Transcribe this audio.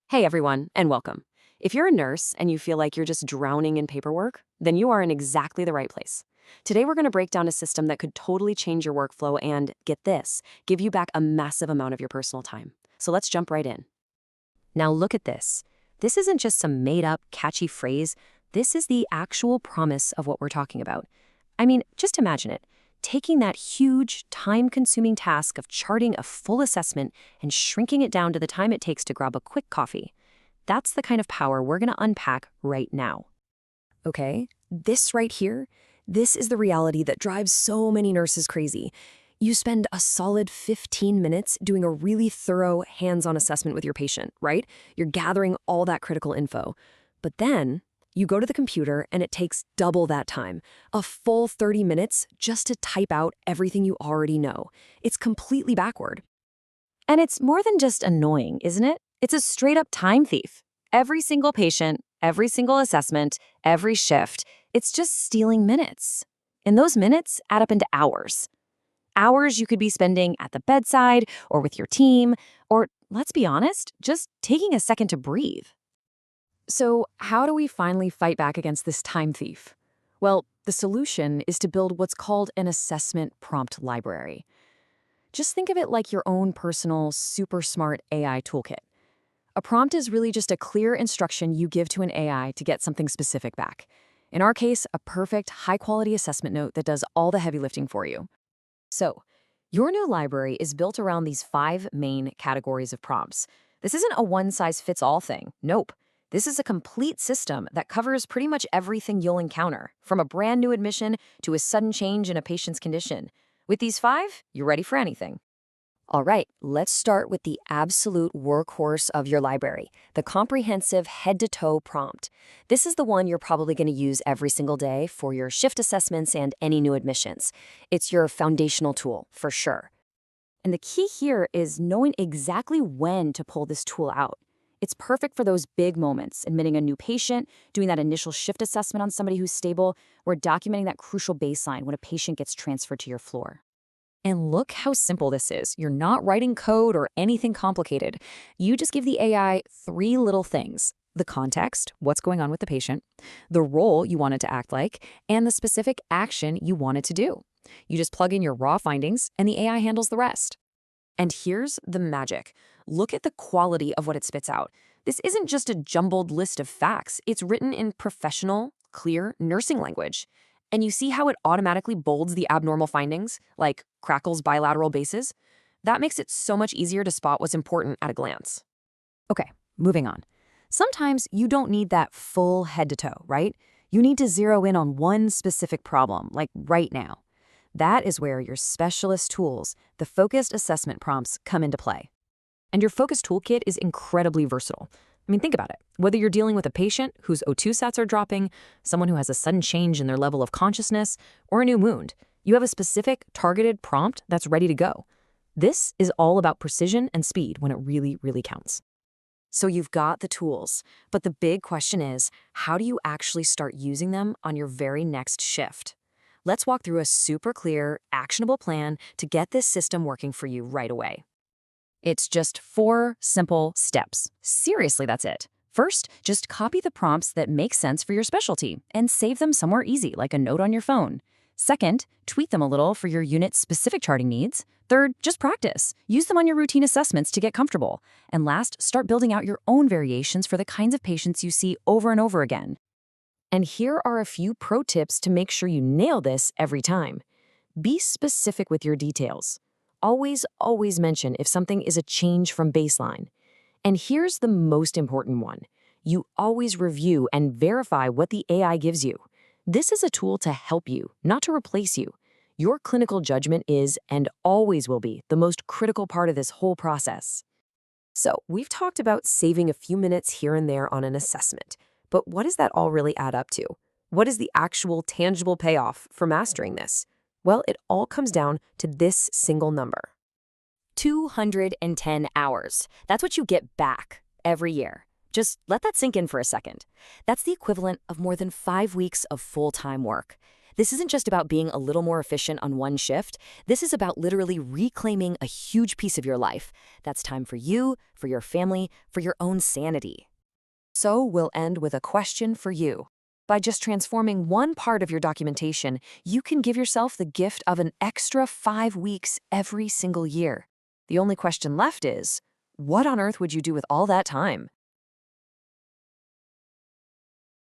Hey everyone, and welcome. If you're a nurse and you feel like you're just drowning in paperwork, then you are in exactly the right place. Today we're going to break down a system that could totally change your workflow and, get this, give you back a massive amount of your personal time. So let's jump right in. Now look at this. This isn't just some made-up, catchy phrase. This is the actual promise of what we're talking about. I mean, just imagine it. Taking that huge, time-consuming task of charting a full assessment and shrinking it down to the time it takes to grab a quick coffee. That's the kind of power we're going to unpack right now. Okay, this right here, this is the reality that drives so many nurses crazy. You spend a solid 15 minutes doing a really thorough, hands-on assessment with your patient, right? You're gathering all that critical info. But then you go to the computer and it takes double that time, a full 30 minutes just to type out everything you already know. It's completely backward. And it's more than just annoying, isn't it? It's a straight-up time thief. Every single patient, every single assessment, every shift, it's just stealing minutes. And those minutes add up into hours. Hours you could be spending at the bedside or with your team, or, let's be honest, just taking a second to breathe. So how do we finally fight back against this time thief? Well, the solution is to build what's called an assessment prompt library. Just think of it like your own personal, super smart AI toolkit. A prompt is really just a clear instruction you give to an AI to get something specific back. In our case, a perfect, high-quality assessment note that does all the heavy lifting for you. So, your new library is built around these 5 main categories of prompts. This isn't a one-size-fits-all thing. Nope. This is a complete system that covers pretty much everything you'll encounter, from a brand new admission to a sudden change in a patient's condition. With these 5, you're ready for anything. All right, let's start with the absolute workhorse of your library, the comprehensive head-to-toe prompt. This is the one you're probably going to use every single day for your shift assessments and any new admissions. It's your foundational tool, for sure. And the key here is knowing exactly when to pull this tool out. It's perfect for those big moments, admitting a new patient, doing that initial shift assessment on somebody who's stable, or documenting that crucial baseline when a patient gets transferred to your floor. And look how simple this is. You're not writing code or anything complicated. You just give the AI 3 little things: the context, what's going on with the patient, the role you want it to act like, and the specific action you want it to do. You just plug in your raw findings, and the AI handles the rest. And here's the magic. Look at the quality of what it spits out. This isn't just a jumbled list of facts. It's written in professional, clear nursing language. And you see how it automatically bolds the abnormal findings, like crackles bilateral bases? That makes it so much easier to spot what's important at a glance. Okay, moving on. Sometimes you don't need that full head to toe, right? You need to zero in on one specific problem, like right now. That is where your specialist tools, the focused assessment prompts, come into play. And your focused toolkit is incredibly versatile. I mean, think about it. Whether you're dealing with a patient whose O2 sats are dropping, someone who has a sudden change in their level of consciousness, or a new wound, you have a specific, targeted prompt that's ready to go. This is all about precision and speed when it really, really counts. So you've got the tools, but the big question is, how do you actually start using them on your very next shift? Let's walk through a super clear, actionable plan to get this system working for you right away. It's just 4 simple steps. Seriously, that's it. First, just copy the prompts that make sense for your specialty and save them somewhere easy, like a note on your phone. Second, tweak them a little for your unit's specific charting needs. Third, just practice. Use them on your routine assessments to get comfortable. And last, start building out your own variations for the kinds of patients you see over and over again. And here are a few pro tips to make sure you nail this every time. Be specific with your details. Always mention if something is a change from baseline. And here's the most important one. You always review and verify what the AI gives you. This is a tool to help you, not to replace you. Your clinical judgment is, and always will be, the most critical part of this whole process. So, we've talked about saving a few minutes here and there on an assessment. But what does that all really add up to? What is the actual tangible payoff for mastering this? Well, it all comes down to this single number. 210 hours. That's what you get back every year. Just let that sink in for a second. That's the equivalent of more than 5 weeks of full-time work. This isn't just about being a little more efficient on one shift. This is about literally reclaiming a huge piece of your life. That's time for you, for your family, for your own sanity. So we'll end with a question for you. By just transforming one part of your documentation, you can give yourself the gift of an extra 5 weeks every single year. The only question left is, what on earth would you do with all that time?